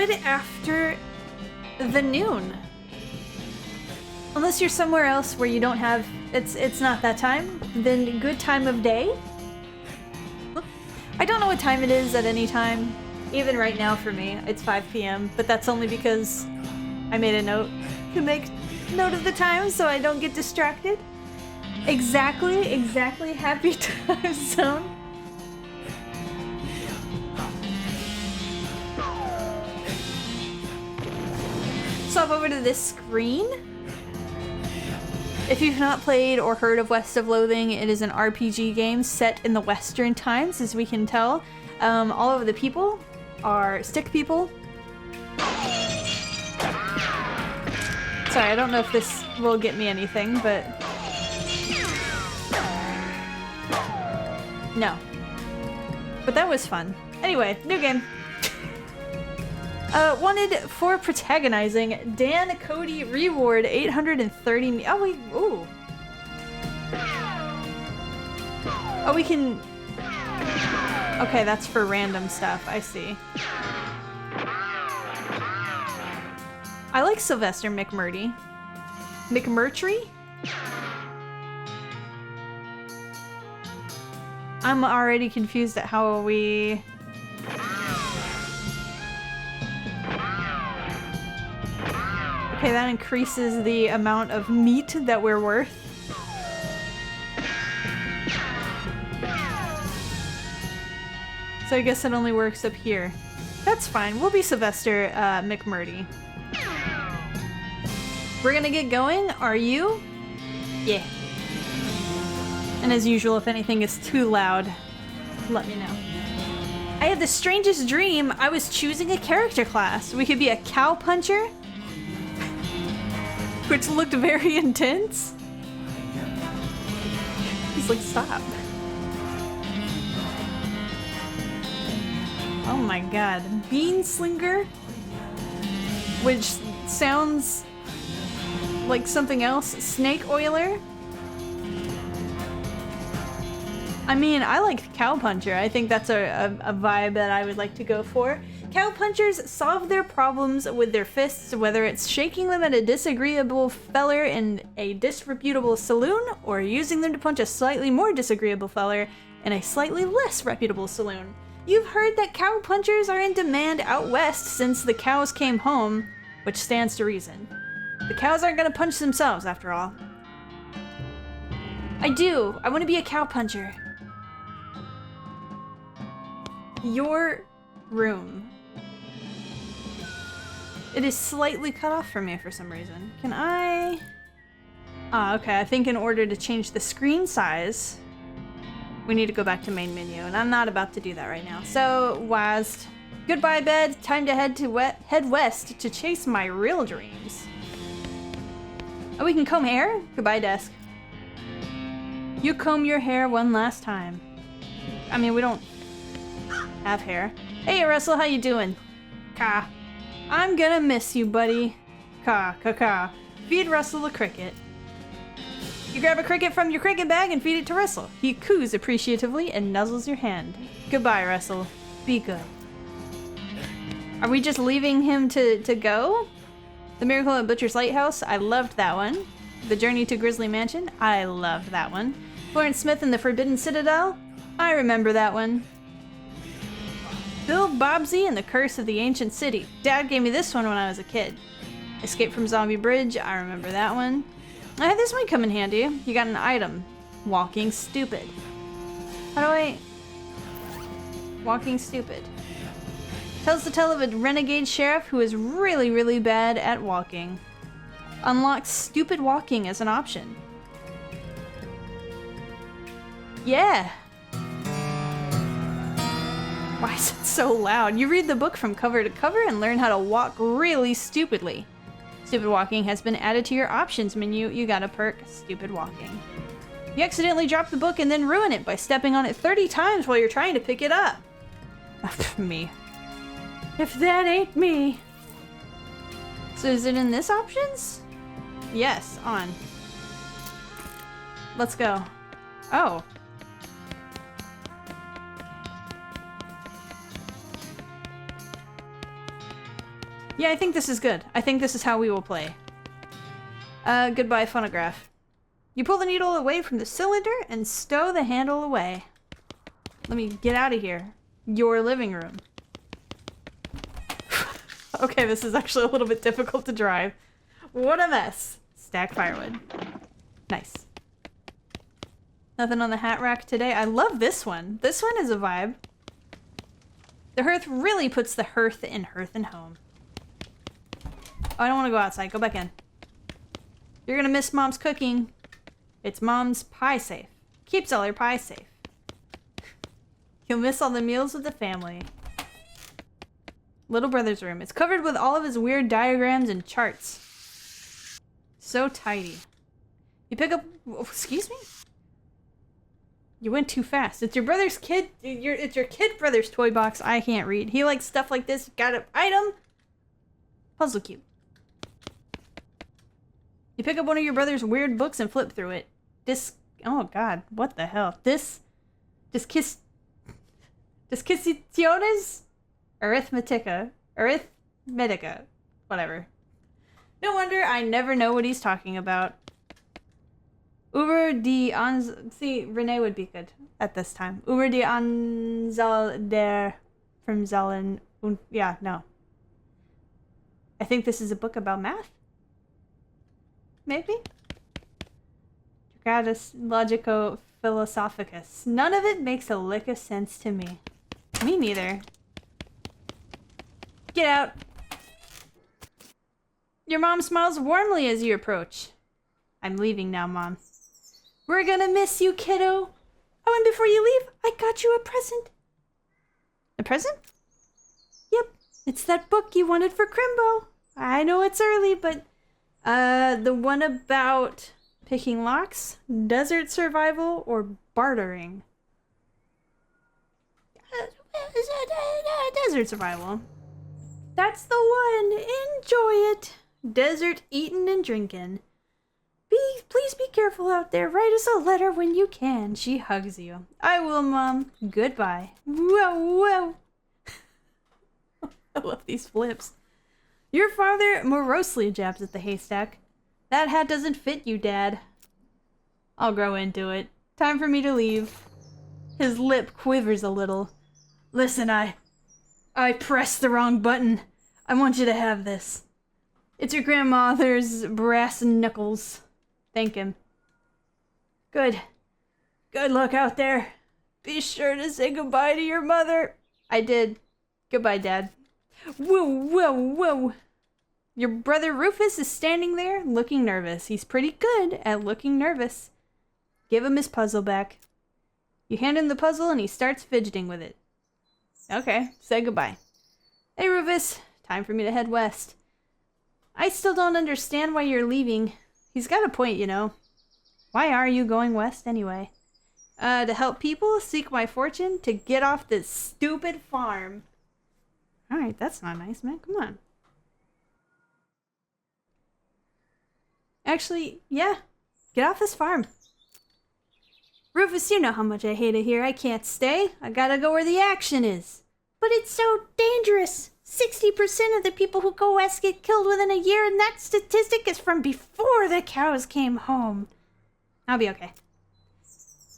good after the noon. Unless you're somewhere else where you don't have, it's not that time, then good time of day. I don't know what time it is at any time. Even right now for me, it's 5 p.m., but that's only because I made a note to make note of the time so I don't get distracted. Exactly, happy time zone. Swap over to this screen. If you've not played or heard of West of Loathing, it is an RPG game set in the Western times, as we can tell. All of the people are stick people. Sorry, I don't know if this will get me anything, but... No. But that was fun. Anyway, new game. Wanted for protagonizing Dan Cody reward 830. Oh wait, ooh. Oh, we can. Okay, that's for random stuff. I see. I like Sylvester McMurtry. McMurtry? I'm already confused at how we. Okay, that increases the amount of meat that we're worth. So I guess it only works up here. That's fine. We'll be Sylvester McMurtry. We're gonna get going. Are you? Yeah. And as usual, if anything is too loud, let me know. I had the strangest dream. I was choosing a character class. We could be a cow puncher, which looked very intense. He's like, stop. Oh my god. Bean Slinger? Which sounds like something else. Snake Oiler? I mean, I like Cow Puncher. I think that's a vibe that I would like to go for. Cow punchers solve their problems with their fists, whether it's shaking them at a disagreeable feller in a disreputable saloon, or using them to punch a slightly more disagreeable feller in a slightly less reputable saloon. You've heard that cow punchers are in demand out west since the cows came home, which stands to reason. The cows aren't gonna punch themselves, after all. I do. I want to be a cow puncher. Your room. It is slightly cut off from me for some reason. Can I... Ah, okay. I think in order to change the screen size, we need to go back to main menu, and I'm not about to do that right now. So, WASD. Goodbye, bed. Time to head west to chase my real dreams. Oh, we can comb hair? Goodbye, desk. You comb your hair one last time. I mean, we don't have hair. Hey, Russell, how you doing? Ka. I'm gonna miss you, buddy. Ka, ka, ka. Feed Russell a cricket. You grab a cricket from your cricket bag and feed it to Russell. He coos appreciatively and nuzzles your hand. Goodbye, Russell. Be good. Are we just leaving him to go? The Miracle at Butcher's Lighthouse? I loved that one. The Journey to Grizzly Mansion? I loved that one. Florence Smith and the Forbidden Citadel? I remember that one. Bill Bobbsey and the Curse of the Ancient City. Dad gave me this one when I was a kid. Escape from Zombie Bridge. I remember that one. This might come in handy. You got an item. Walking Stupid. How do I... Walking Stupid. Tells the tale of a renegade sheriff who is really, really bad at walking. Unlocks stupid walking as an option. Yeah! Why is it so loud? You read the book from cover to cover and learn how to walk really stupidly. Stupid walking has been added to your options menu. You got a perk, Stupid Walking. You accidentally drop the book and then ruin it by stepping on it 30 times while you're trying to pick it up. Me. If that ain't me. So is it in this options? Yes, on. Let's go. Oh. Yeah, I think this is good. I think this is how we will play. Goodbye, phonograph. You pull the needle away from the cylinder and stow the handle away. Let me get out of here. Your living room. Okay, this is actually a little bit difficult to drive. What a mess. Stack firewood. Nice. Nothing on the hat rack today. I love this one. This one is a vibe. The hearth really puts the hearth in hearth and home. Oh, I don't want to go outside. Go back in. You're gonna miss Mom's cooking. It's Mom's pie safe. Keeps all her pies safe. You'll miss all the meals with the family. Little brother's room. It's covered with all of his weird diagrams and charts. So tidy. You pick up... Oh, excuse me? You went too fast. It's your brother's kid... It's your kid brother's toy box. I can't read. He likes stuff like this. Got an item. Puzzle cube. You pick up one of your brother's weird books and flip through it. Oh god, what the hell? Disquisitiones? Arithmetica. Whatever. No wonder I never know what he's talking about. Uber die Anzahl... See, Renee would be good at this time. Uber die Anzahl der Fremzahlen... Yeah, no. I think this is a book about math? Maybe? Gradus Logico Philosophicus. None of it makes a lick of sense to me. Me neither. Get out. Your mom smiles warmly as you approach. I'm leaving now, Mom. We're gonna miss you, kiddo. Oh, and before you leave, I got you a present. A present? Yep, it's that book you wanted for Crimbo. I know it's early, but... the one about picking locks, desert survival, or bartering. Desert survival. That's the one. Enjoy it. Desert eating and drinking. Please be careful out there. Write us a letter when you can. She hugs you. I will, Mom. Goodbye. Whoa. I love these flips. Your father morosely jabs at the haystack. That hat doesn't fit you, Dad. I'll grow into it. Time for me to leave. His lip quivers a little. Listen, I pressed the wrong button. I want you to have this. It's your grandmother's brass knuckles. Thank him. Good luck out there. Be sure to say goodbye to your mother. I did. Goodbye, Dad. Whoa. Your brother Rufus is standing there, looking nervous. He's pretty good at looking nervous. Give him his puzzle back. You hand him the puzzle and he starts fidgeting with it. Okay, say goodbye. Hey, Rufus. Time for me to head west. I still don't understand why you're leaving. He's got a point, you know. Why are you going west anyway? To help people, seek my fortune, to get off this stupid farm. Alright, that's not nice, man. Come on. Actually, yeah. Get off this farm. Rufus, you know how much I hate it here. I can't stay. I gotta go where the action is. But it's so dangerous. 60% of the people who go west get killed within a year, and that statistic is from before the cows came home. I'll be okay.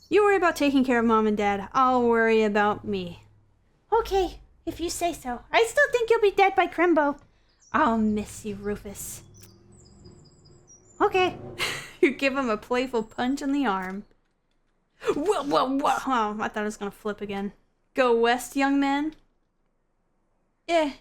You worry about taking care of Mom and Dad. I'll worry about me. Okay, if you say so. I still think you'll be dead by Crimbo. I'll miss you, Rufus. Okay. You give him a playful punch in the arm. Whoa. Oh, I thought I was gonna flip again. Go west, young man. Eh.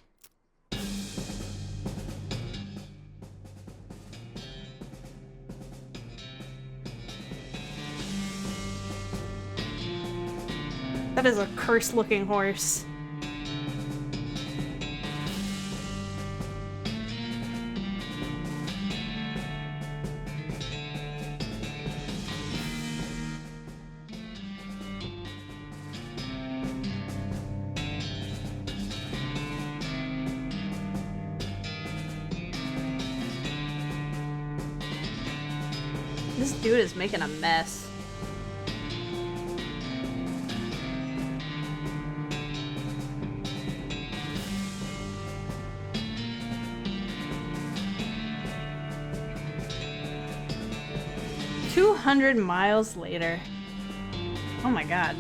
That is a cursed-looking horse. This dude is making a mess. 200 miles later. Oh my god.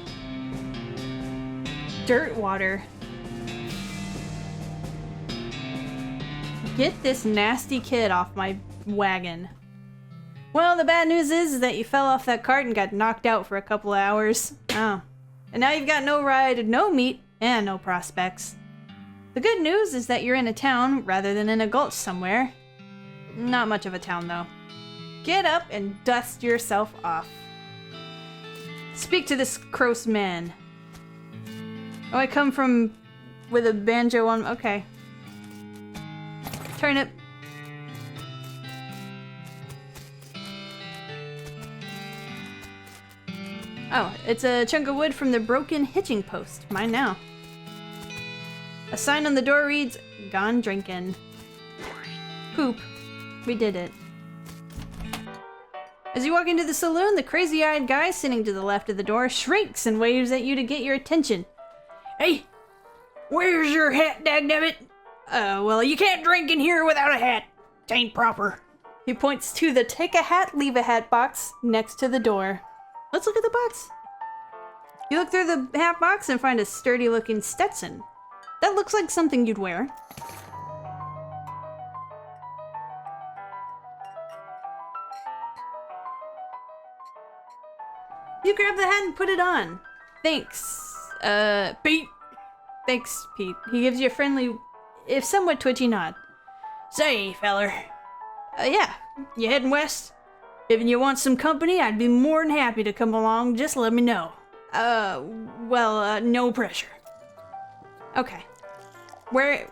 Dirt water. Get this nasty kid off my wagon. Well, the bad news is that you fell off that cart and got knocked out for a couple of hours. Oh. And now you've got no ride, no meat, and no prospects. The good news is that you're in a town rather than in a gulch somewhere. Not much of a town, though. Get up and dust yourself off. Speak to this gross man. Oh, I come from with a banjo on. Okay. Turnip. Oh, it's a chunk of wood from the broken hitching post. Mine now. A sign on the door reads, "Gone drinking." Poop. We did it. As you walk into the saloon, the crazy-eyed guy sitting to the left of the door shrieks and waves at you to get your attention. "Hey, where's your hat, dagnabbit?" Well, you can't drink in here without a hat. Tain't proper." He points to the take a hat, leave a hat box next to the door. Let's look at the box. You look through the hat box and find a sturdy-looking Stetson. That looks like something you'd wear. You grab the hat and put it on. Thanks, Pete. Thanks, Pete. He gives you a friendly, if somewhat twitchy nod. "Say, feller. Yeah, you heading west? If you want some company, I'd be more than happy to come along. Just let me know." Well, no pressure. Okay. Where?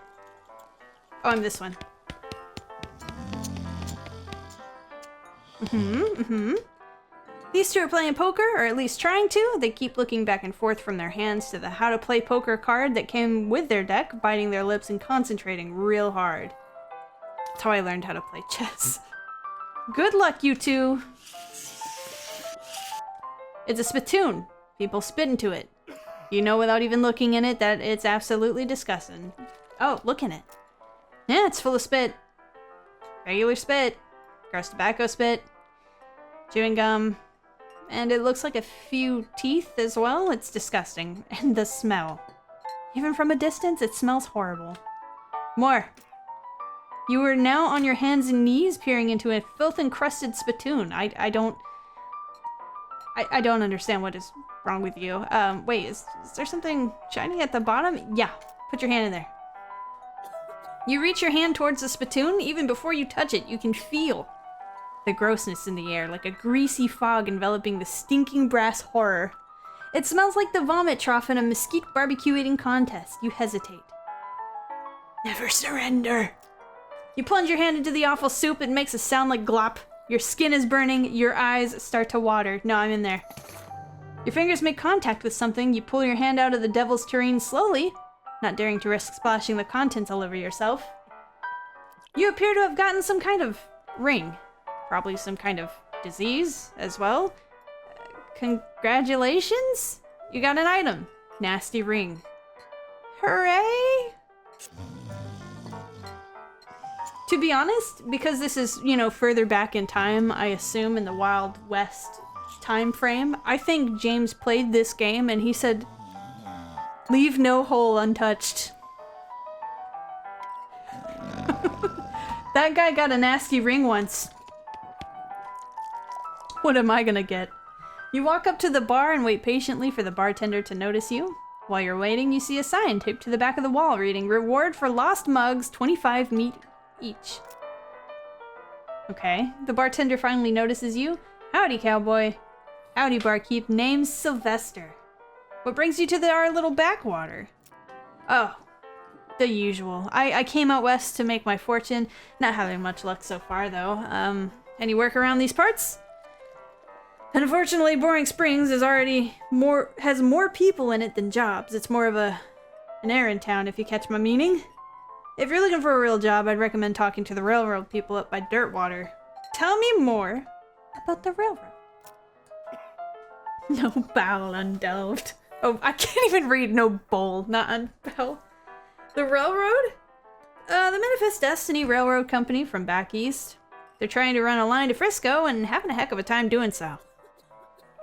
Oh, I'm this one. These two are playing poker, or at least trying to. They keep looking back and forth from their hands to the how to play poker card that came with their deck, biting their lips and concentrating real hard. That's how I learned how to play chess. Good luck, you two. It's a spittoon. People spit into it. You know without even looking in it that it's absolutely disgusting. Oh, look in it. Yeah, it's full of spit. Regular spit. Gross tobacco spit. Chewing gum. And it looks like a few teeth as well. It's disgusting. And the smell. Even from a distance, it smells horrible. More. You are now on your hands and knees peering into a filth-encrusted spittoon. I don't understand what is wrong with you. Wait, is there something shiny at the bottom? Yeah, put your hand in there. You reach your hand towards the spittoon. Even before you touch it, you can feel the grossness in the air, like a greasy fog enveloping the stinking brass horror. It smells like the vomit trough in a mesquite barbecue eating contest. You hesitate. Never surrender. You plunge your hand into the awful soup. It makes a sound like glop. Your skin is burning. Your eyes start to water. No, I'm in there. Your fingers make contact with something. You pull your hand out of the devil's tureen slowly, not daring to risk splashing the contents all over yourself. You appear to have gotten some kind of ring. Probably some kind of disease as well. Congratulations! You got an item. Nasty ring. Hooray! To be honest, because this is, you know, further back in time, I assume in the Wild West time frame, I think James played this game and he said, "Leave no hole untouched." That guy got a nasty ring once. What am I gonna get? You walk up to the bar and wait patiently for the bartender to notice you. While you're waiting, you see a sign taped to the back of the wall reading, "Reward for lost mugs, 25 meat each." Okay, the bartender finally notices you. "Howdy, cowboy." "Howdy, barkeep. Name's Sylvester. What brings you to our little backwater?" "Oh, the usual. I came out west to make my fortune. Not having much luck so far, though. Any work around these parts?" "Unfortunately, Boring Springs has more people in it than jobs. It's more of an errand town, if you catch my meaning. If you're looking for a real job, I'd recommend talking to the railroad people up by Dirtwater." "Tell me more about the railroad." No bowel undelved. Oh, I can't even read no bowl, not unbowel. The railroad? The Manifest Destiny Railroad Company from back east. They're trying to run a line to Frisco and having a heck of a time doing so.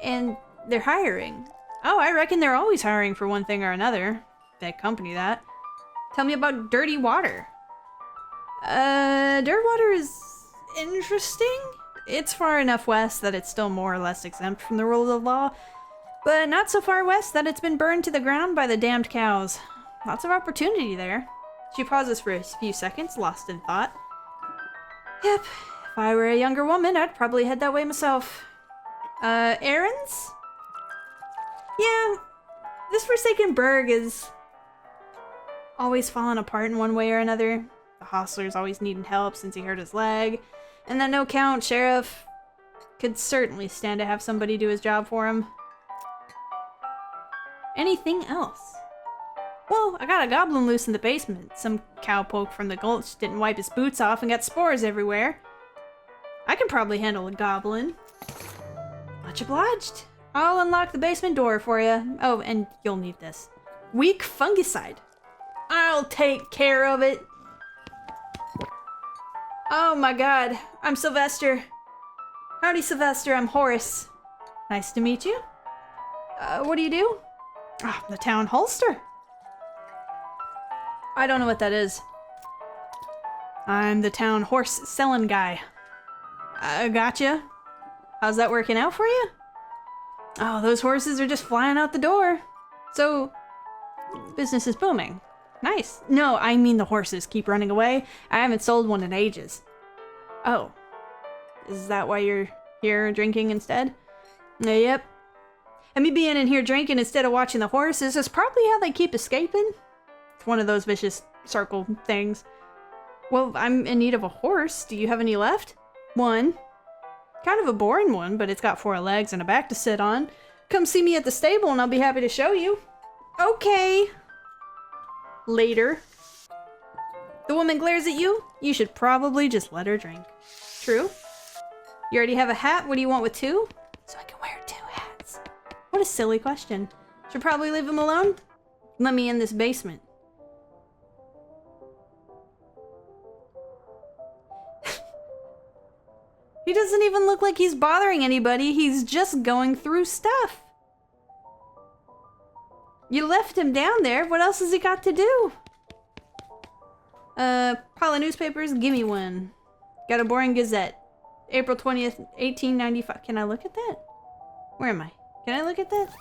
And they're hiring. Oh, I reckon they're always hiring for one thing or another. That company that. Tell me about Dirty Water. Dirty Water is interesting. It's far enough west that it's still more or less exempt from the rules of law, but not so far west that it's been burned to the ground by the damned cows. Lots of opportunity there. She pauses for a few seconds, lost in thought. Yep, if I were a younger woman, I'd probably head that way myself. Errands? Yeah, this Forsaken Burg is always falling apart in one way or another. The hostler's always needing help since he hurt his leg, and that no-count sheriff could certainly stand to have somebody do his job for him. Anything else? Well, I got a goblin loose in the basement. Some cowpoke from the gulch didn't wipe his boots off and got spores everywhere. I can probably handle a goblin. Much obliged. I'll unlock the basement door for you. Oh, and you'll need this. Weak fungicide. I'll take care of it. Oh my god, I'm Sylvester. Howdy, Sylvester, I'm Horace. Nice to meet you. What do you do? Ah, the town holster. I don't know what that is. I'm the town horse selling guy. Gotcha. How's that working out for you? Oh, those horses are just flying out the door. So, business is booming. Nice. No, I mean the horses keep running away. I haven't sold one in ages. Oh. Is that why you're here drinking instead? Yep. And me being in here drinking instead of watching the horses is probably how they keep escaping. It's one of those vicious circle things. Well, I'm in need of a horse. Do you have any left? One. Kind of a boring one, but it's got 4 legs and a back to sit on. Come see me at the stable and I'll be happy to show you. Okay. Later. The woman glares at you. You should probably just let her drink. True. You already have a hat. What do you want with 2? So I can wear 2 hats. What a silly question. Should probably leave him alone. Let me in this basement. He doesn't even look like he's bothering anybody. He's just going through stuff. You left him down there. What else has he got to do? Pile of newspapers. Give me one. Got a boring Gazette. April 20th, 1895. Can I look at that? Where am I? Can I look at that?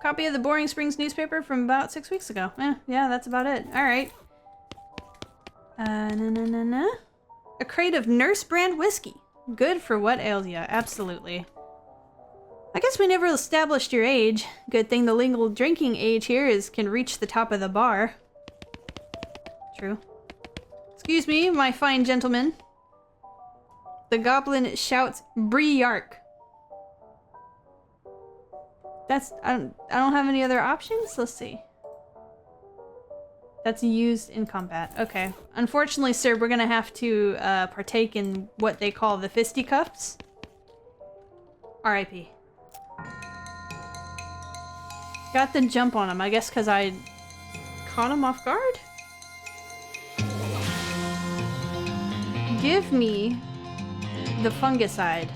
Copy of the Boring Springs newspaper from about 6 weeks ago. Yeah, that's about it. Alright. A crate of Nurse brand whiskey. Good for what ails ya. Absolutely. I guess we never established your age. Good thing the legal drinking age here can reach the top of the bar. True. Excuse me, my fine gentleman. The goblin shouts, Bree-yark. I don't have any other options? Let's see. That's used in combat. Okay. Unfortunately, sir, we're gonna have to partake in what they call the fisticuffs. R.I.P. Got the jump on him, I guess because I caught him off guard? Give me the fungicide.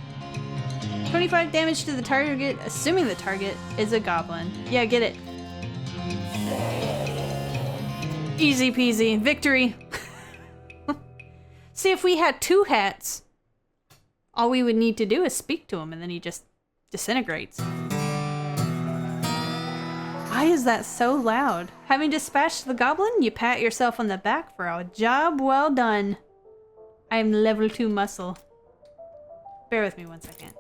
25 damage to the target, assuming the target is a goblin. Yeah, get it. Easy peasy. Victory. See, if we had 2 hats, all we would need to do is speak to him and then he just disintegrates. Why is that so loud? Having dispatched the goblin, you pat yourself on the back for a job well done. I am level 2 muscle. Bear with me 1 second.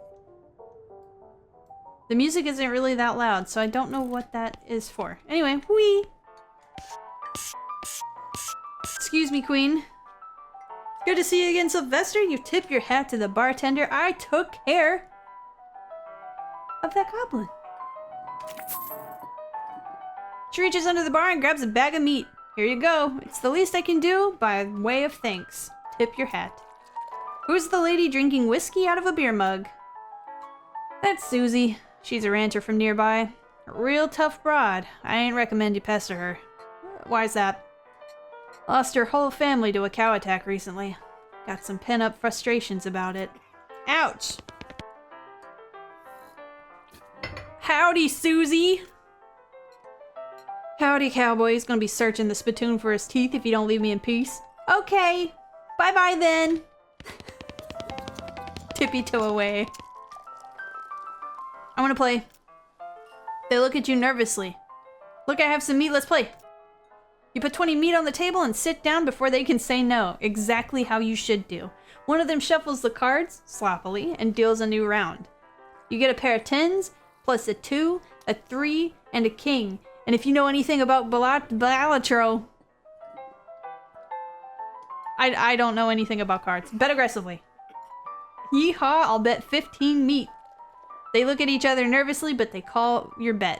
The music isn't really that loud, so I don't know what that is for. Anyway, whee! Excuse me, Queen. Good to see you again, Sylvester. You tip your hat to the bartender. I took care of that goblin. She reaches under the bar and grabs a bag of meat. Here you go. It's the least I can do by way of thanks. Tip your hat. Who's the lady drinking whiskey out of a beer mug? That's Susie. She's a rancher from nearby. A real tough broad. I ain't recommend you pester her. Why's that? Lost her whole family to a cow attack recently. Got some pent-up frustrations about it. Ouch! Howdy, Susie! Howdy, cowboy. He's gonna be searching the spittoon for his teeth if you don't leave me in peace. Okay! Bye-bye then! Tippy-toe away. I wanna play. They look at you nervously. Look, I have some meat, let's play. You put 20 meat on the table and sit down before they can say no. Exactly how you should do. One of them shuffles the cards, sloppily, and deals a new round. You get a pair of 10s, plus a 2, a 3, and a king. And if you know anything about Balatro... I don't know anything about cards. Bet aggressively. Yeehaw, I'll bet 15 meat. They look at each other nervously, but they call your bet.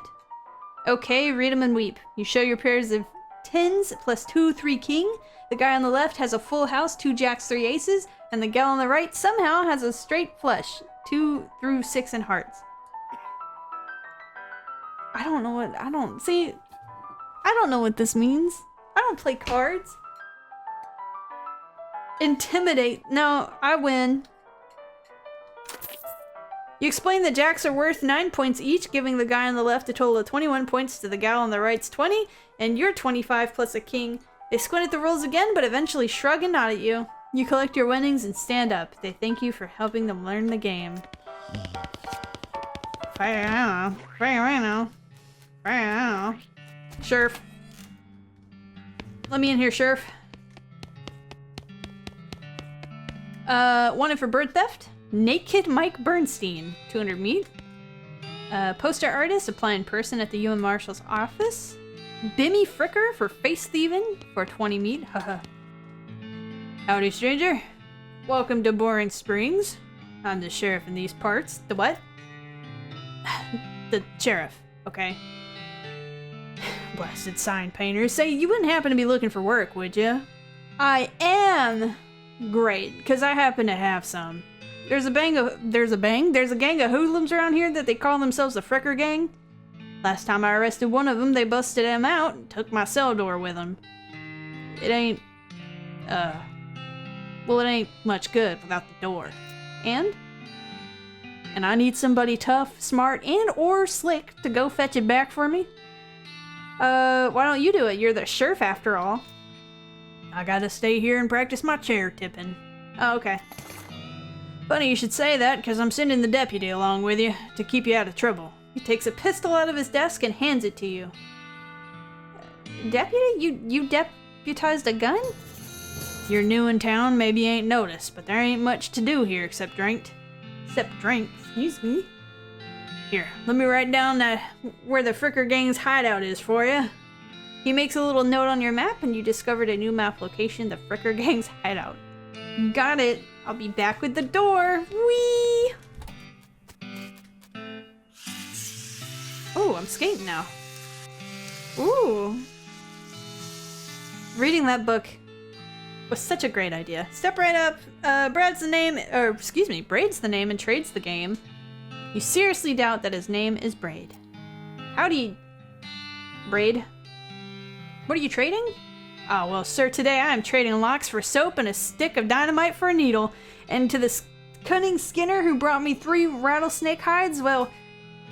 Okay, read 'em and weep. You show your pairs of 10s plus 2, 3 king. The guy on the left has a full house, 2 jacks, 3 aces, and the gal on the right somehow has a straight flush, 2 through 6 and hearts. I don't know what this means. I don't play cards. Intimidate. No, I win. You explain that jacks are worth 9 points each, giving the guy on the left a total of 21 points to the gal on the right's 20, and you're 25 plus a king. They squint at the rolls again, but eventually shrug and nod at you. You collect your winnings and stand up. They thank you for helping them learn the game. Sheriff. Let me in here, Sheriff. Wanted for bird theft. Naked Mike Bernstein, 200 meat. Poster artist, applying person at the UN Marshal's office. Bimmy Fricker for face thieving for 20 meat. Haha. Howdy, stranger. Welcome to Boring Springs. I'm the sheriff in these parts. The what? The sheriff. Okay. Blasted sign painters. Say, you wouldn't happen to be looking for work, would you? I am. Great, because I happen to have some. There's a gang of hoodlums around here that they call themselves the Fricker Gang. Last time I arrested one of them, they busted him out and took my cell door with them. It ain't much good without the door. And I need somebody tough, smart, and or slick to go fetch it back for me. Why don't you do it? You're the sheriff after all. I gotta stay here and practice my chair tipping. Oh, okay. Funny you should say that, because I'm sending the deputy along with you to keep you out of trouble. He takes a pistol out of his desk and hands it to you. Deputy? You deputized a gun? You're new in town, maybe you ain't noticed, but there ain't much to do here except drink. Excuse me. Here, let me write down where the Fricker Gang's hideout is for you. He makes a little note on your map, and you discovered a new map location, the Fricker Gang's hideout. Got it. I'll be back with the door. Whee! Oh, I'm skating now. Ooh. Reading that book was such a great idea. Step right up. Braid's the name and trades the game. You seriously doubt that his name is Braid. Howdy, Braid. What are you trading? Oh, well, sir, today I am trading locks for soap and a stick of dynamite for a needle. And to this cunning skinner who brought me 3 rattlesnake hides, well,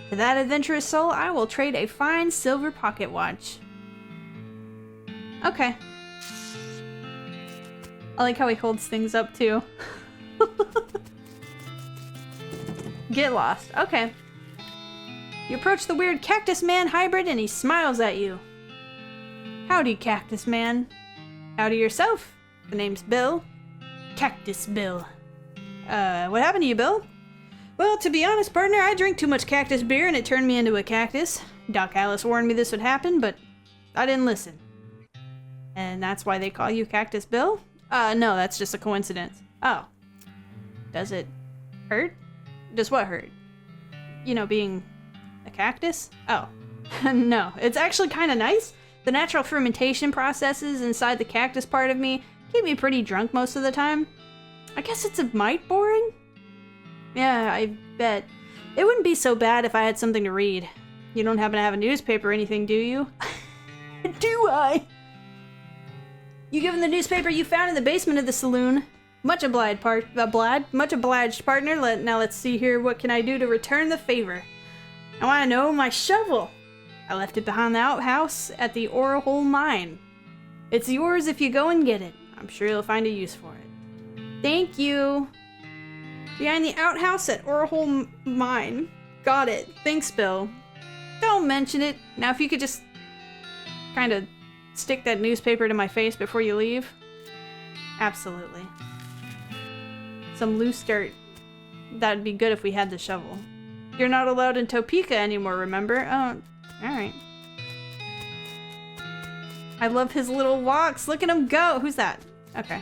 to that adventurous soul, I will trade a fine silver pocket watch. Okay. I like how he holds things up, too. Get lost. Okay. You approach the weird Cactus Man hybrid and he smiles at you. Howdy, Cactus Man. Howdy yourself. The name's Bill. Cactus Bill. What happened to you, Bill? Well, to be honest, partner, I drank too much cactus beer and it turned me into a cactus. Doc Alice warned me this would happen, but I didn't listen. And that's why they call you Cactus Bill? No, that's just a coincidence. Oh. Does it hurt? Does what hurt? You know, being a cactus? Oh. No, it's actually kind of nice. The natural fermentation processes inside the cactus part of me keep me pretty drunk most of the time. I guess it's a mite boring? Yeah, I bet. It wouldn't be so bad if I had something to read. You don't happen to have a newspaper or anything, do you? Do I? You give him the newspaper you found in the basement of the saloon. Much obliged, partner. Now let's see here. What can I do to return the favor? I want to know my shovel. I left it behind the outhouse at the ore hole mine. It's yours if you go and get it. I'm sure you'll find a use for it. Thank you. Behind the outhouse at ore hole mine. Got it. Thanks, Bill. Don't mention it. Now if you could just kind of stick that newspaper to my face before you leave. Absolutely. Some loose dirt. That'd be good if we had the shovel. You're not allowed in Topeka anymore, remember? Oh, alright. I love his little walks. Look at him go. Who's that? Okay.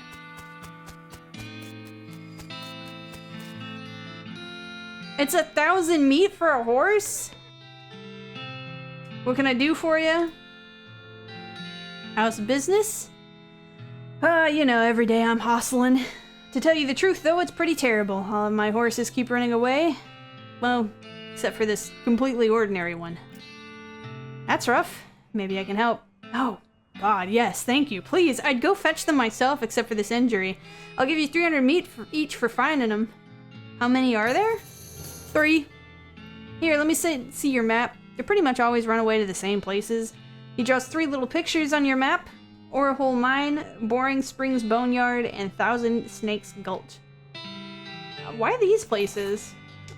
It's 1,000 meat for a horse? What can I do for you? How's business? You know, every day I'm hustling. To tell you the truth, though, it's pretty terrible. All of my horses keep running away. Well, except for this completely ordinary one. That's rough. Maybe I can help. Oh, God, yes, thank you. Please, I'd go fetch them myself, except for this injury. I'll give you 300 meat for each for finding them. How many are there? 3. Here, let me see your map. They pretty much always run away to the same places. He draws 3 little pictures on your map. Ore Hole Mine, Boring Springs Boneyard, and Thousand Snakes Gulch. Why these places?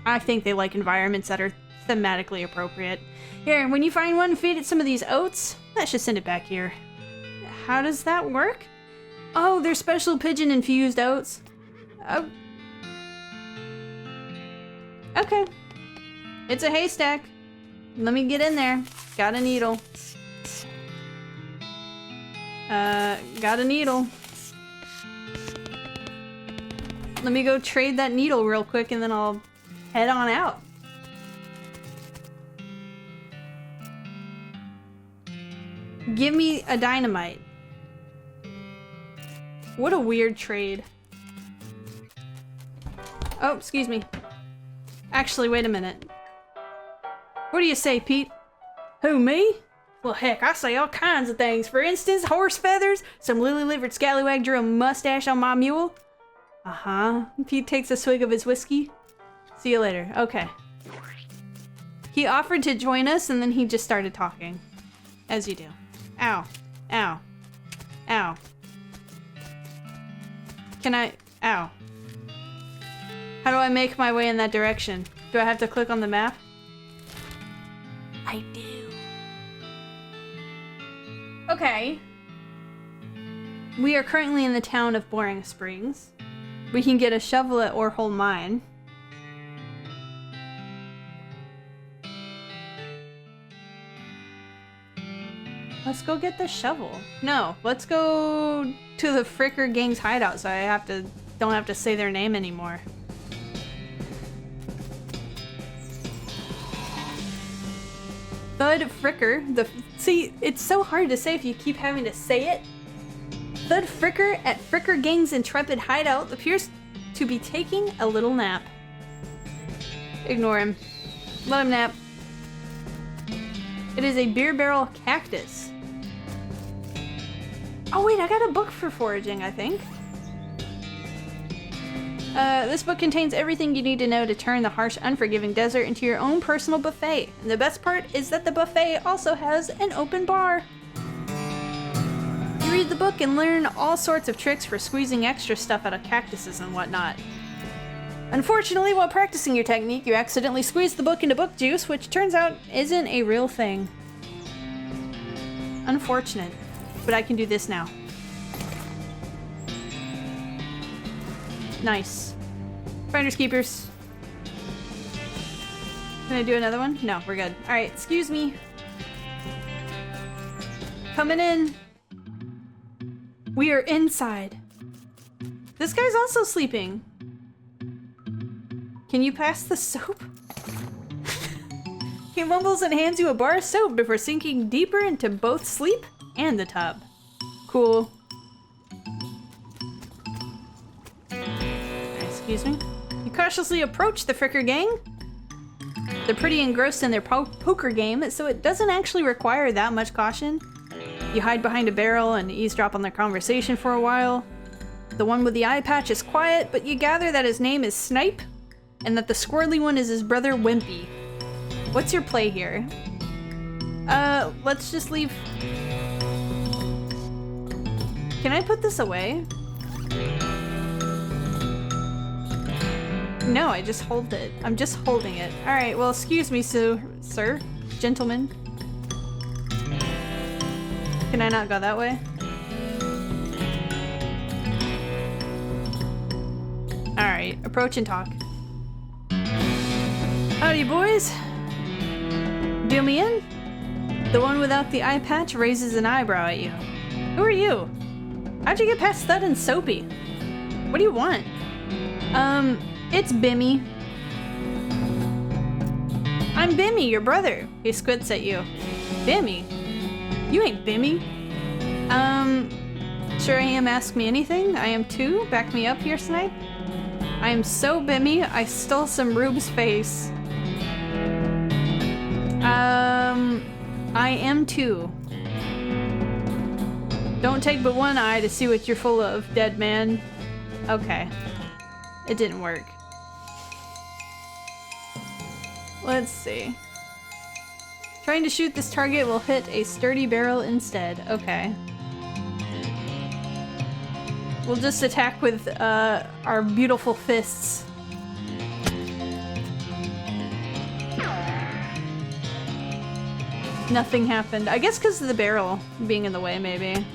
I think they like environments that are thematically appropriate. Here, when you find one, feed it some of these oats. That should send it back here. How does that work? Oh, they're special pigeon-infused oats. Oh. Okay. It's a haystack. Let me get in there. Got a needle. Got a needle. Let me go trade that needle real quick and then I'll head on out. Give me a dynamite. What a weird trade. Oh, excuse me. Actually, wait a minute. What do you say, Pete? Who, me? Well, heck, I say all kinds of things. For instance, horse feathers, some lily-livered scallywag drew a mustache on my mule. Uh-huh. Pete takes a swig of his whiskey. See you later. Okay. He offered to join us, and then he just started talking. As you do. Ow. Ow. Ow. Can I... Ow. How do I make my way in that direction? Do I have to click on the map? I do. Okay. We are currently in the town of Boring Springs. We can get a shovel at Ore Hole Mine. Let's go get the shovel. No, let's go to the Fricker Gang's hideout so I don't have to say their name anymore. Thud Fricker, see, it's so hard to say if you keep having to say it. Thud Fricker at Fricker Gang's intrepid hideout appears to be taking a little nap. Ignore him. Let him nap. It is a beer barrel cactus. Oh wait, I got a book for foraging, I think. This book contains everything you need to know to turn the harsh, unforgiving desert into your own personal buffet. And the best part is that the buffet also has an open bar. You read the book and learn all sorts of tricks for squeezing extra stuff out of cactuses and whatnot. Unfortunately, while practicing your technique, you accidentally squeeze the book into book juice, which turns out isn't a real thing. Unfortunate, but I can do this now. Nice. Finders keepers. Can I do another one? No, we're good. Alright, excuse me. Coming in. We are inside. This guy's also sleeping. Can you pass the soap? He mumbles and hands you a bar of soap before sinking deeper into both sleep and the tub. Cool. Excuse me. You cautiously approach the Fricker Gang. They're pretty engrossed in their poker game, so it doesn't actually require that much caution. You hide behind a barrel and eavesdrop on their conversation for a while. The one with the eye patch is quiet, but you gather that his name is Snipe, and that the squirrely one is his brother Wimpy. What's your play here? Let's just leave. Can I put this away? No, I just hold it. I'm just holding it. Alright, well, excuse me, sir. Gentlemen. Can I not go that way? Alright, approach and talk. Howdy, boys. Do me in? The one without the eye patch raises an eyebrow at you. Who are you? How'd you get past Thud and Soapy? What do you want? It's Bimmy. I'm Bimmy, your brother. He squints at you. Bimmy? You ain't Bimmy. Sure I am, ask me anything. I am too. Back me up here, Snipe. I am so Bimmy, I stole some Rube's face. I am too. Don't take but one eye to see what you're full of, dead man. Okay. It didn't work. Let's see. Trying to shoot this target will hit a sturdy barrel instead. Okay. We'll just attack with our beautiful fists. Nothing happened. I guess because of the barrel being in the way, maybe.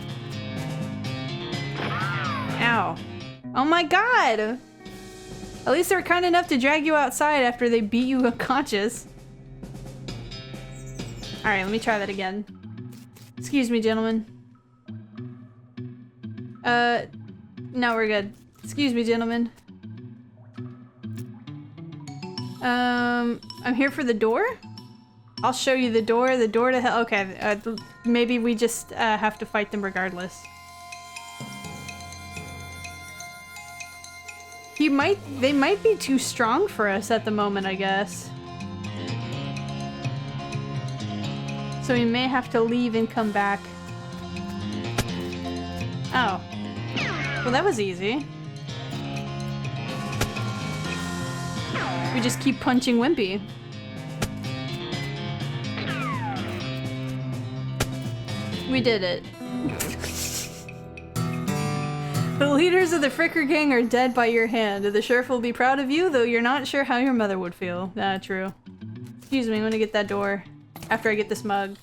Ow. Oh my god! At least they were kind enough to drag you outside after they beat you unconscious. Alright, let me try that again. Excuse me, gentlemen. No, we're good. Excuse me, gentlemen. I'm here for the door? I'll show you the door to hell. Okay, maybe we just have to fight them regardless. They might be too strong for us at the moment, I guess. So we may have to leave and come back. Oh. Well, that was easy. We just keep punching Wimpy. We did it. The leaders of the Fricker gang are dead by your hand. The sheriff will be proud of you, though you're not sure how your mother would feel. True. Excuse me, I'm gonna get that door. After I get this mug.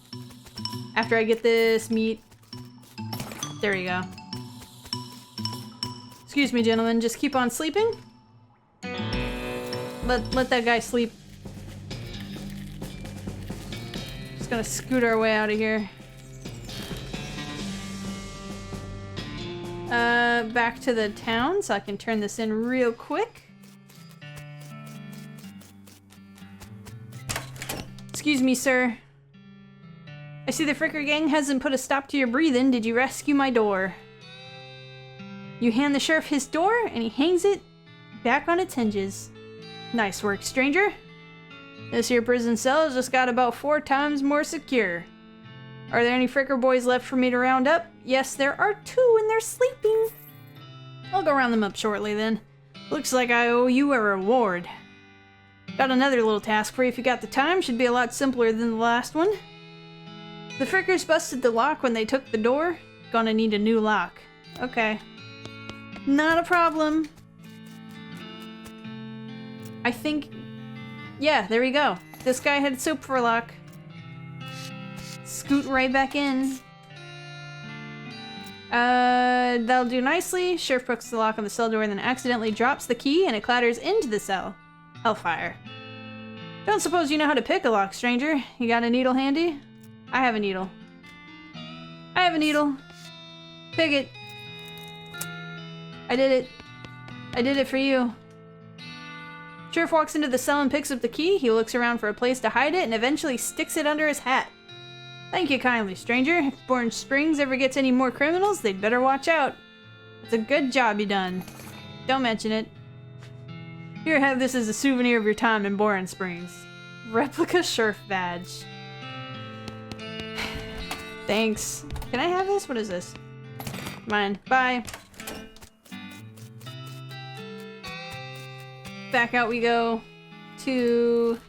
After I get this meat. There we go. Excuse me, gentlemen. Just keep on sleeping. Let that guy sleep. Just gonna scoot our way out of here. Back to the town, so I can turn this in real quick. Excuse me, sir. I see the Fricker gang hasn't put a stop to your breathing. Did you rescue my door? You hand the sheriff his door, and he hangs it back on its hinges. Nice work, stranger. This here prison cell has just got about 4 times more secure. Are there any Fricker boys left for me to round up? Yes, there are 2, and they're sleeping. I'll go round them up shortly, then. Looks like I owe you a reward. Got another little task for you if you got the time. Should be a lot simpler than the last one. The Frickers busted the lock when they took the door. Gonna need a new lock. Okay. Not a problem. I think... Yeah, there we go. This guy had soap for a lock. Scoot right back in. That'll do nicely. Sheriff puts the lock on the cell door and then accidentally drops the key and it clatters into the cell. Hellfire. Don't suppose you know how to pick a lock, stranger. You got a needle handy? I have a needle. I have a needle. Pick it. I did it. I did it for you. Sheriff walks into the cell and picks up the key. He looks around for a place to hide it and eventually sticks it under his hat. Thank you kindly, stranger. If Bourne Springs ever gets any more criminals, they'd better watch out. It's a good job you done. Don't mention it. Here, have this as a souvenir of your time in Bourne Springs. Replica sheriff badge. Thanks. Can I have this? What is this? Mine. Bye. Back out we go to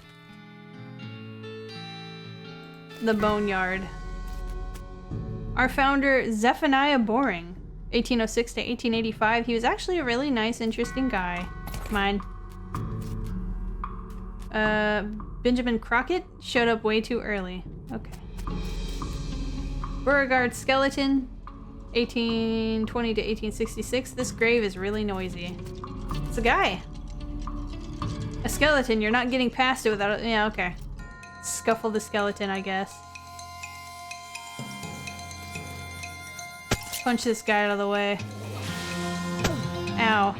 the boneyard. Our founder, Zephaniah Boring, 1806 to 1885. He was actually a really nice, interesting guy. Mine. Benjamin Crockett showed up way too early. Okay. Beauregard skeleton, 1820 to 1866. This grave is really noisy. It's a guy. A skeleton, you're not getting past it without it. Yeah, okay. Scuffle the skeleton, I guess. Punch this guy out of the way. Ow.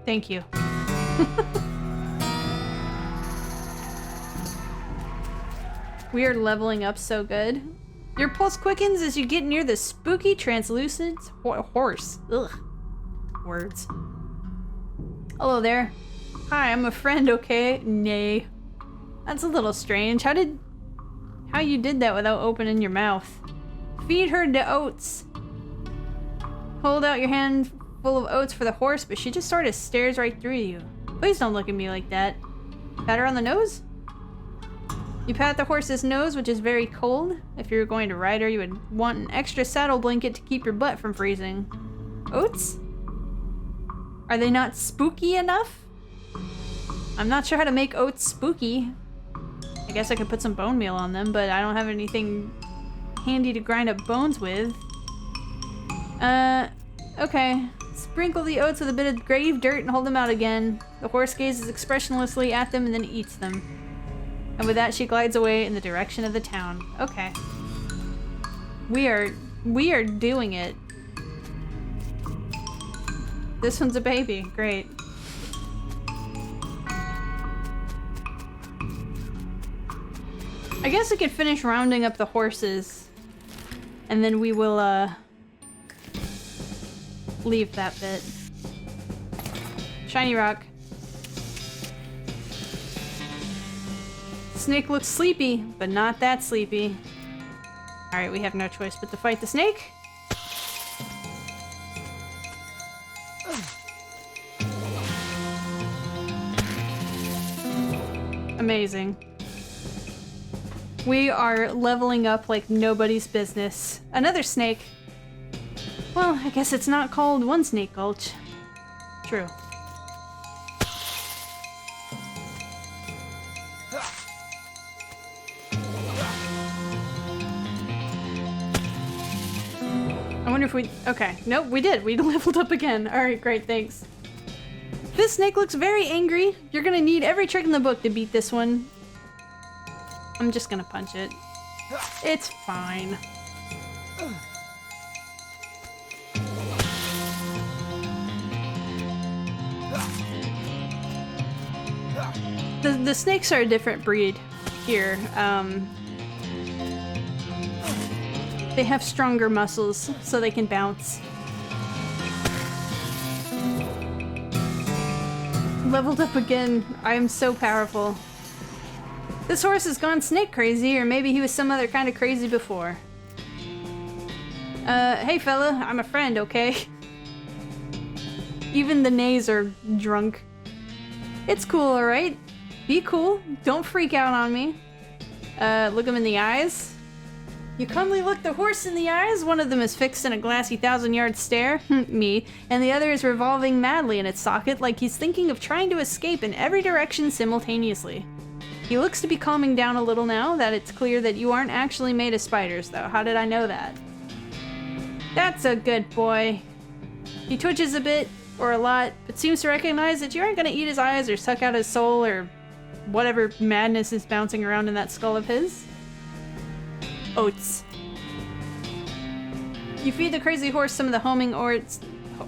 Thank you. We are leveling up so good. Your pulse quickens as you get near the spooky, translucent horse. Ugh. Words. Hello there. Hi, I'm a friend, okay? Nay. That's a little strange. How you did that without opening your mouth? Feed her the oats. Hold out your hand full of oats for the horse, but she just sort of stares right through you. Please don't look at me like that. Pat her on the nose? You pat the horse's nose, which is very cold. If you were going to ride her, you would want an extra saddle blanket to keep your butt from freezing. Oats? Are they not spooky enough? I'm not sure how to make oats spooky. I guess I could put some bone meal on them, but I don't have anything handy to grind up bones with. Okay. Sprinkle the oats with a bit of grave dirt and hold them out again. The horse gazes expressionlessly at them and then eats them. And with that, she glides away in the direction of the town. Okay. We are doing it. This one's a baby. Great. I guess I could finish rounding up the horses, and then we will, leave that bit. Shiny rock. Snake looks sleepy, but not that sleepy. Alright, we have no choice but to fight the snake. Amazing. We are leveling up like nobody's business. Another snake. Well, I guess it's not called One Snake Gulch. True. I wonder if we... Okay. Nope, we did. We leveled up again. Alright, great, thanks. This snake looks very angry. You're gonna need every trick in the book to beat this one. I'm just gonna punch it. It's fine. The snakes are a different breed here. They have stronger muscles, so they can bounce. Leveled up again. I am so powerful. This horse has gone snake crazy, or maybe he was some other kind of crazy before. Hey fella, I'm a friend, okay? Even the nays are drunk. It's cool, alright? Be cool. Don't freak out on me. Look him in the eyes. You calmly look the horse in the eyes. One of them is fixed in a glassy 1,000-yard stare, me, and the other is revolving madly in its socket like he's thinking of trying to escape in every direction simultaneously. He looks to be calming down a little now that it's clear that you aren't actually made of spiders, though. How did I know that? That's a good boy. He twitches a bit, or a lot, but seems to recognize that you aren't going to eat his eyes or suck out his soul or whatever madness is bouncing around in that skull of his. Oats. You feed the crazy horse some of the homing oats,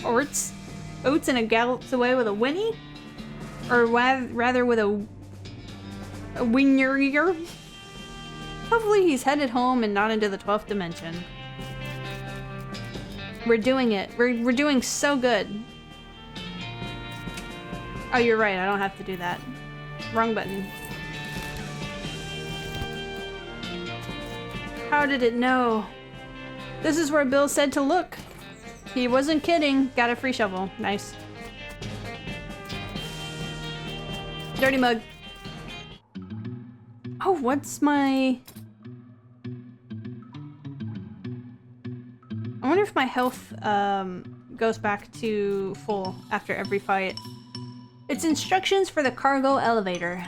and it gallops away with a whinny? Or rather with a whinner. Hopefully he's headed home and not into the 12th dimension. We're doing it. We're doing so good. Oh, you're right. I don't have to do that. Wrong button. How did it know? This is where Bill said to look. He wasn't kidding. Got a free shovel. Nice. Dirty mug. Oh, what's my... I wonder if my health goes back to full after every fight. It's instructions for the cargo elevator.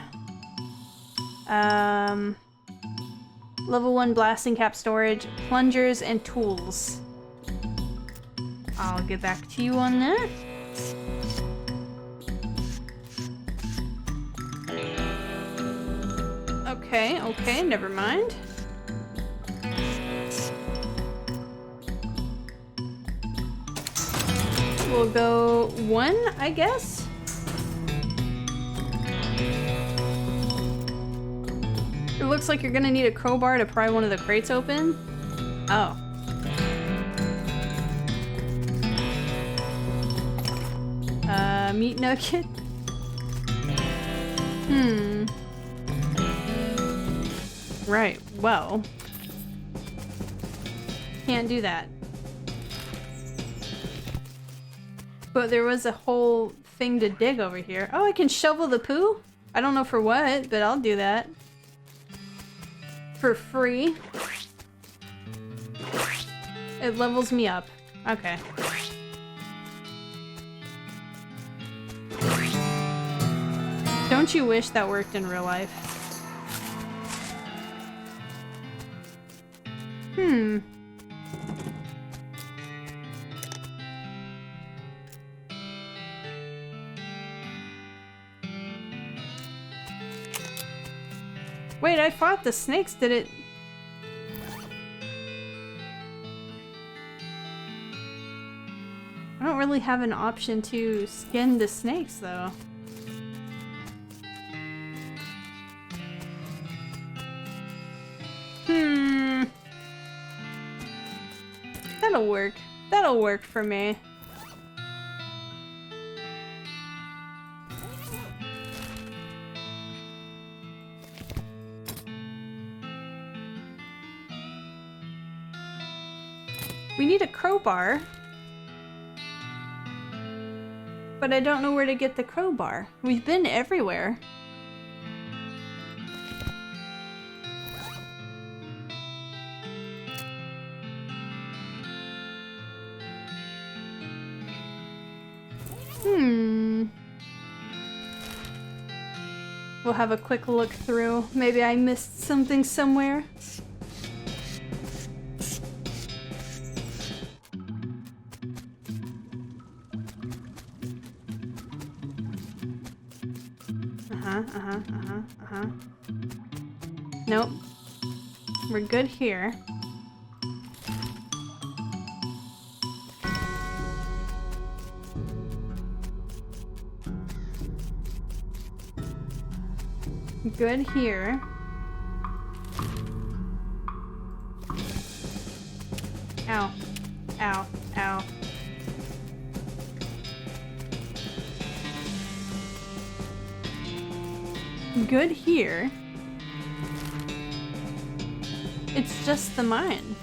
Level 1 blasting cap storage, plungers, and tools. I'll get back to you on that. Okay, okay, never mind. We'll go 1, I guess. It looks like you're gonna need a crowbar to pry one of the crates open. Oh. Meat nugget? Right, well. Can't do that. But there was a whole thing to dig over here. Oh, I can shovel the poo? I don't know for what, but I'll do that. For free. It levels me up. Okay. Don't you wish that worked in real life? Wait, I fought the snakes, did it? I don't really have an option to skin the snakes, though. That'll work. That'll work for me. We need a crowbar. But I don't know where to get the crowbar. We've been everywhere. We'll have a quick look through. Maybe I missed something somewhere. Nope. We're good here. Good here. Ow. Ow. Ow. Good here. It's just the mine.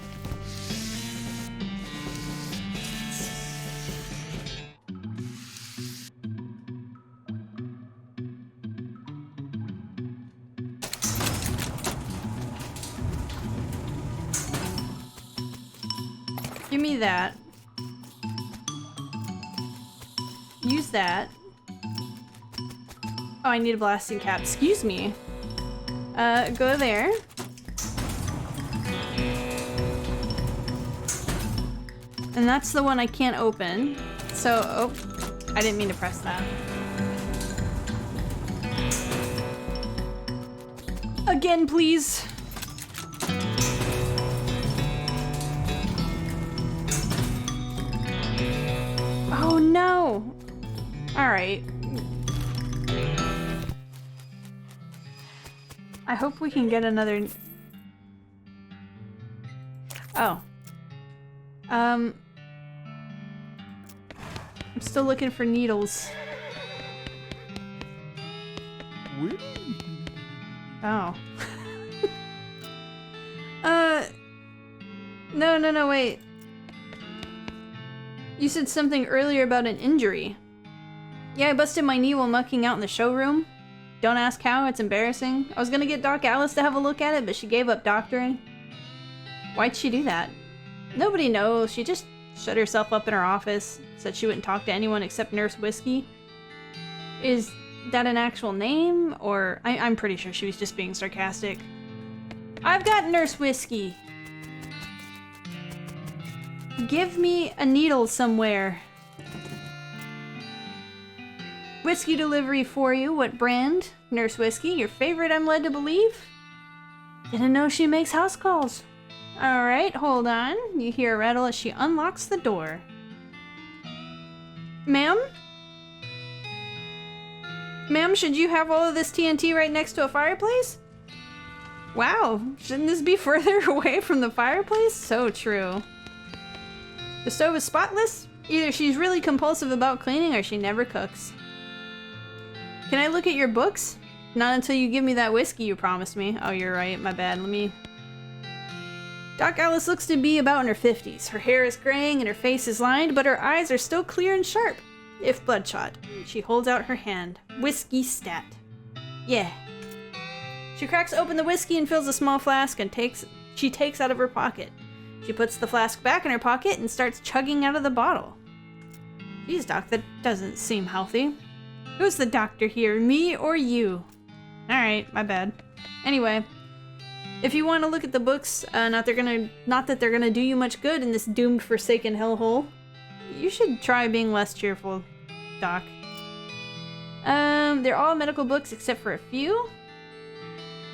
Give me that. Use that. Oh, I need a blasting cap. Excuse me. Go there. And that's the one I can't open. So, oh, I didn't mean to press that. Again, please. Oh no. All right. I hope we can get another... Oh. I'm still looking for needles. Oh. No, wait. You said something earlier about an injury. Yeah, I busted my knee while mucking out in the showroom. Don't ask how, it's embarrassing. I was gonna get Doc Alice to have a look at it, but she gave up doctoring. Why'd she do that? Nobody knows. She just shut herself up in her office, said she wouldn't talk to anyone except Nurse Whiskey. Is that an actual name? Or I'm pretty sure she was just being sarcastic. I've got Nurse Whiskey. Give me a needle somewhere. Whiskey delivery for you. What brand? Nurse Whiskey. Your favorite, I'm led to believe? Didn't know she makes house calls. Alright, hold on. You hear a rattle as she unlocks the door. Ma'am? Ma'am, should you have all of this TNT right next to a fireplace? Wow, shouldn't this be further away from the fireplace? So true. The stove is spotless? Either she's really compulsive about cleaning or she never cooks. Can I look at your books? Not until you give me that whiskey you promised me. Oh, you're right, my bad. Let me... Doc Alice looks to be about in her 50s. Her hair is graying and her face is lined, but her eyes are still clear and sharp, if bloodshot. She holds out her hand. Whiskey stat. Yeah. She cracks open the whiskey and fills a small flask and she takes out of her pocket. She puts the flask back in her pocket and starts chugging out of the bottle. Geez, Doc, that doesn't seem healthy. Who's the doctor here, me or you? Alright, my bad. Anyway, if you want to look at the books, not that they're gonna do you much good in this doomed, forsaken hellhole, you should try being less cheerful, Doc. They're all medical books except for a few.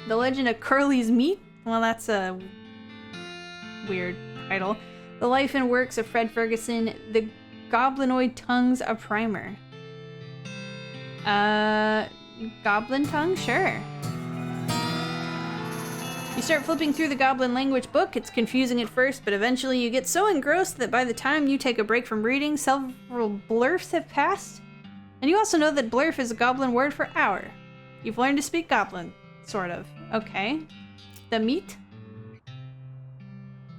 The Legend of Curly's Meat? Well, that's a weird title. The Life and Works of Fred Ferguson. The Goblinoid Tongues, a primer. Goblin tongue? Sure. You start flipping through the goblin language book. It's confusing at first, but eventually you get so engrossed that by the time you take a break from reading, several blurfs have passed. And you also know that blurf is a goblin word for hour. You've learned to speak goblin. Sort of. Okay. The meat?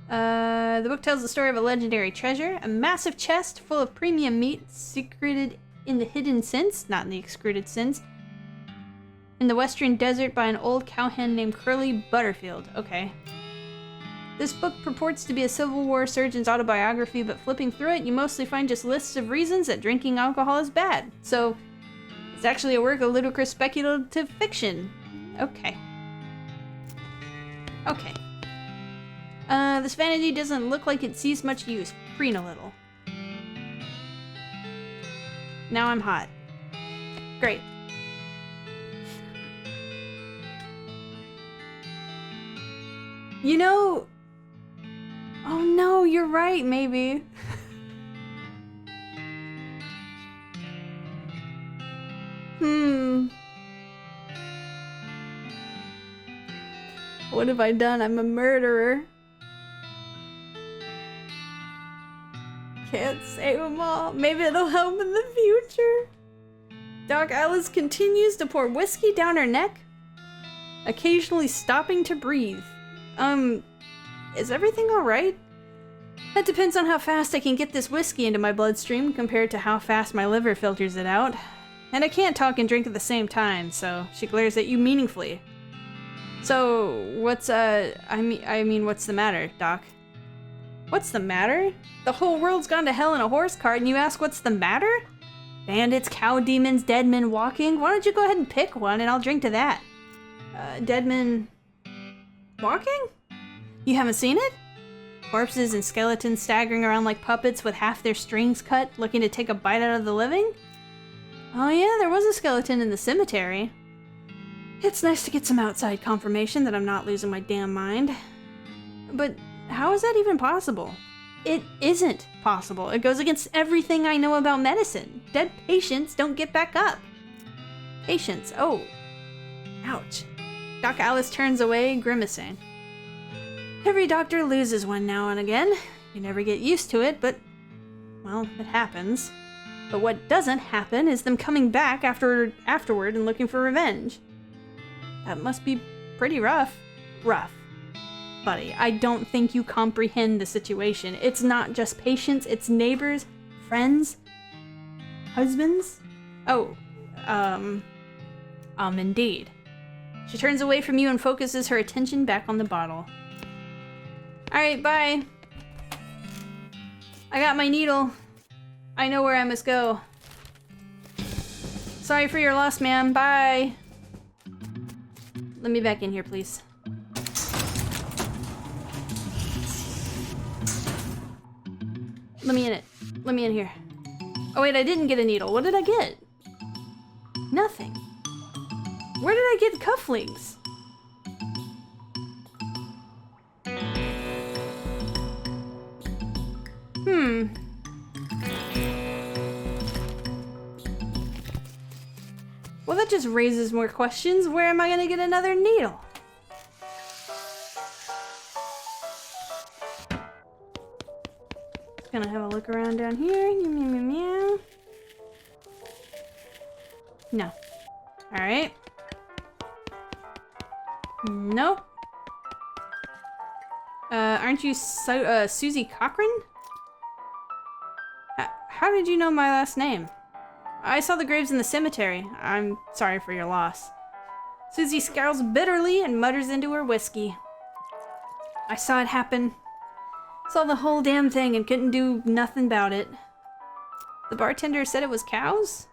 The book tells the story of a legendary treasure, a massive chest full of premium meat secreted in the hidden sense, not in the excreted sense, in the western desert by an old cowhand named Curly Butterfield. Okay. This book purports to be a Civil War surgeon's autobiography, but flipping through it, you mostly find just lists of reasons that drinking alcohol is bad. So, it's actually a work of ludicrous speculative fiction. Okay. Okay. This vanity doesn't look like it sees much use. Preen a little. Now I'm hot. Great. You know... Oh no, you're right, maybe. What have I done? I'm a murderer. Can't save them all. Maybe it'll help in the future. Doc Alice continues to pour whiskey down her neck, occasionally stopping to breathe. Is everything alright? That depends on how fast I can get this whiskey into my bloodstream compared to how fast my liver filters it out. And I can't talk and drink at the same time, so she glares at you meaningfully. So, what's the matter, Doc? What's the matter? The whole world's gone to hell in a horse cart and you ask what's the matter? Bandits, cow demons, dead men walking? Why don't you go ahead and pick one and I'll drink to that? Dead men... walking? You haven't seen it? Corpses and skeletons staggering around like puppets with half their strings cut, looking to take a bite out of the living? Oh yeah, there was a skeleton in the cemetery. It's nice to get some outside confirmation that I'm not losing my damn mind. But how is that even possible? It isn't possible. It goes against everything I know about medicine. Dead patients don't get back up. Patients, oh. Ouch. Doc Alice turns away, grimacing. Every doctor loses one now and again. You never get used to it, but, well, it happens. But what doesn't happen is them coming back afterward and looking for revenge. That must be pretty rough. Rough. Buddy, I don't think you comprehend the situation. It's not just patients, it's neighbors, friends, husbands. Oh, indeed. She turns away from you and focuses her attention back on the bottle. Alright, bye. I got my needle. I know where I must go. Sorry for your loss, ma'am. Bye. Let me back in here, please. Let me in it. Let me in here. Oh wait, I didn't get a needle. What did I get? Nothing. Where did I get cufflinks? Well, that just raises more questions. Where am I gonna get another needle? Just gonna have a look around down here. Meow, meow, meow, meow. No. Alright. Nope. Aren't you Susie Cochran? How did you know my last name? I saw the graves in the cemetery. I'm sorry for your loss. Susie scowls bitterly and mutters into her whiskey. I saw it happen. Saw the whole damn thing and couldn't do nothing about it. The bartender said it was cows?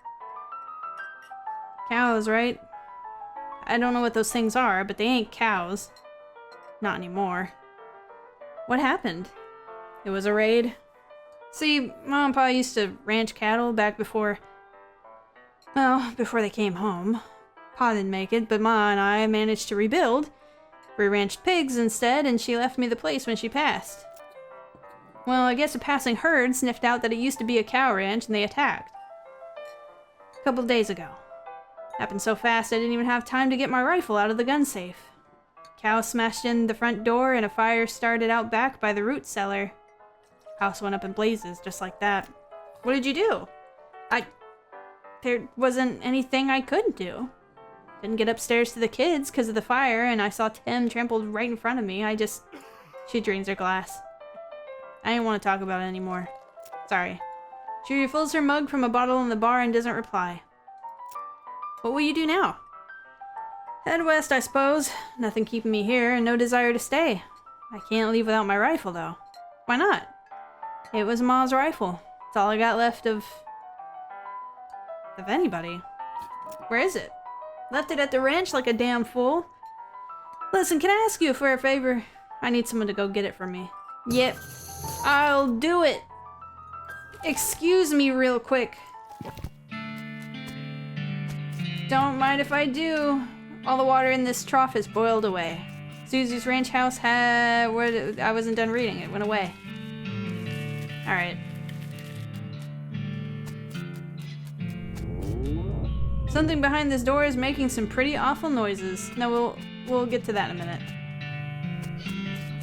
Cows, right? I don't know what those things are, but they ain't cows. Not anymore. What happened? It was a raid. See, Mom and Pa used to ranch cattle back before... Well, before they came home. Pa didn't make it, but Ma and I managed to rebuild. We ranched pigs instead, and she left me the place when she passed. Well, I guess a passing herd sniffed out that it used to be a cow ranch, and they attacked. A couple days ago. Happened so fast I didn't even have time to get my rifle out of the gun safe. Cow smashed in the front door, and a fire started out back by the root cellar. House went up in blazes, just like that. What did you do? There wasn't anything I could do. Couldn't get upstairs to the kids because of the fire, and I saw Tim trampled right in front of me. She drains her glass. I didn't want to talk about it anymore. Sorry. She refills her mug from a bottle in the bar and doesn't reply. What will you do now? Head west, I suppose. Nothing keeping me here, and no desire to stay. I can't leave without my rifle, though. Why not? It was Ma's rifle. It's all I got left of anybody. Where is it? Left it at the ranch like a damn fool. Listen, can I ask you for a favor? I need someone to go get it for me. Yep. I'll do it. Excuse me real quick. Don't mind if I do. All the water in this trough has boiled away. Susie's ranch house had... I wasn't done reading. It went away. Alright. Something behind this door is making some pretty awful noises. No, we'll get to that in a minute.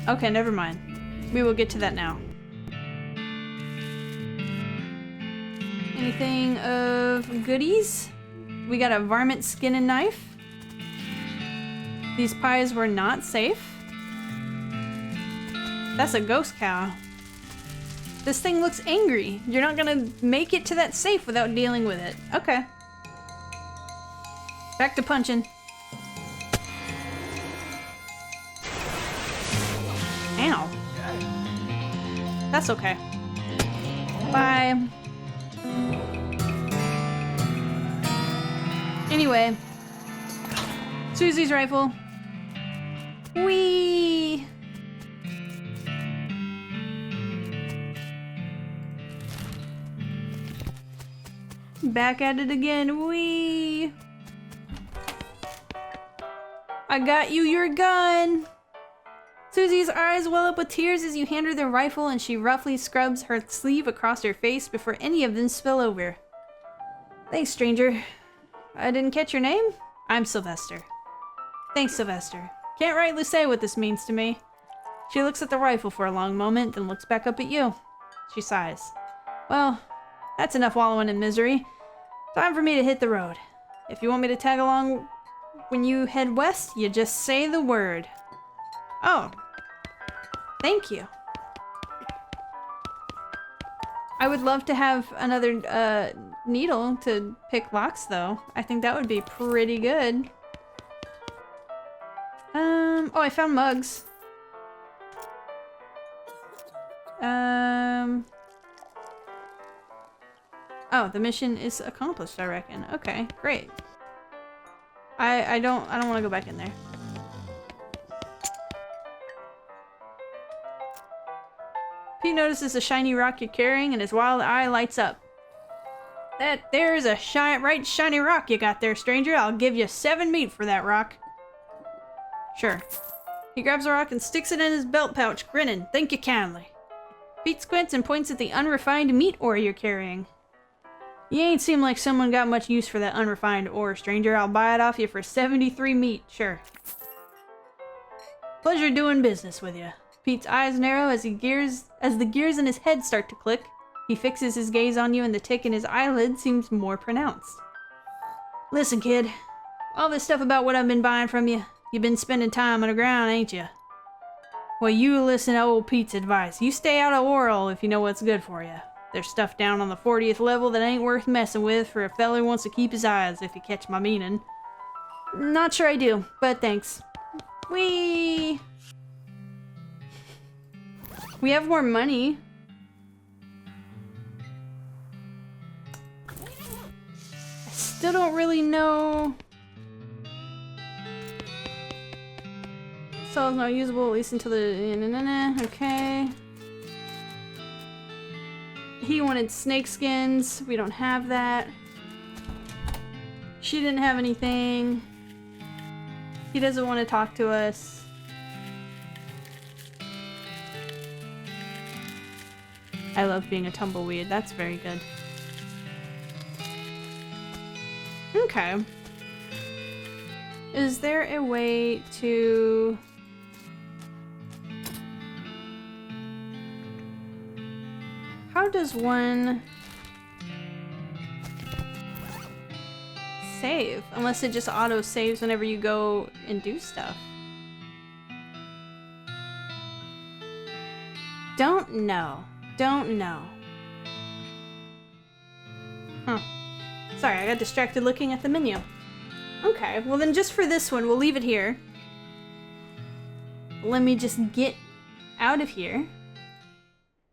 Okay, never mind. We will get to that now. Anything of goodies? We got a varmint skin and knife. These pies were not safe. That's a ghost cow. This thing looks angry. You're not gonna make it to that safe without dealing with it. Okay. Back to punching. Ow. That's okay. Bye. Anyway. Susie's rifle. Whee! Back at it again. Whee! I got you your gun! Susie's eyes well up with tears as you hand her the rifle, and she roughly scrubs her sleeve across her face before any of them spill over. Thanks, stranger. I didn't catch your name? I'm Sylvester. Thanks, Sylvester. Can't rightly say what this means to me. She looks at the rifle for a long moment, then looks back up at you. She sighs. Well, that's enough wallowing in misery. Time for me to hit the road. If you want me to tag along when you head west, you just say the word. Oh, Thank you. I would love to have another needle to pick locks, though. I think that would be pretty good. Oh, I found mugs. Oh, the mission is accomplished, I reckon. Okay, great. I don't want to go back in there. Pete notices a shiny rock you're carrying and his wild eye lights up. There's a right shiny rock you got there, stranger. I'll give you 7 meat for that rock. Sure. He grabs a rock and sticks it in his belt pouch, grinning. Thank you kindly. Pete squints and points at the unrefined meat ore you're carrying. You ain't seem like someone got much use for that unrefined ore, stranger. I'll buy it off you for 73 meat, sure. Pleasure doing business with you. Pete's eyes narrow as the gears in his head start to click. He fixes his gaze on you and the tick in his eyelid seems more pronounced. Listen, kid. All this stuff about what I've been buying from you, you've been spending time on the ground, ain't you? Well, you listen to old Pete's advice. You stay out of Oral if you know what's good for you. There's stuff down on the 40th level that ain't worth messing with for a fella who wants to keep his eyes, if you catch my meaning. Not sure I do, but thanks. We have more money. I still don't really know. Cell is not usable, at least until the... Okay. He wanted snake skins. We don't have that. She didn't have anything. He doesn't want to talk to us. I love being a tumbleweed. That's very good. Okay. Is there a way to... How does one save? Unless it just auto-saves whenever you go and do stuff. Don't know. Don't know. Huh. Sorry, I got distracted looking at the menu. Okay, well then just for this one, we'll leave it here. Let me just get out of here.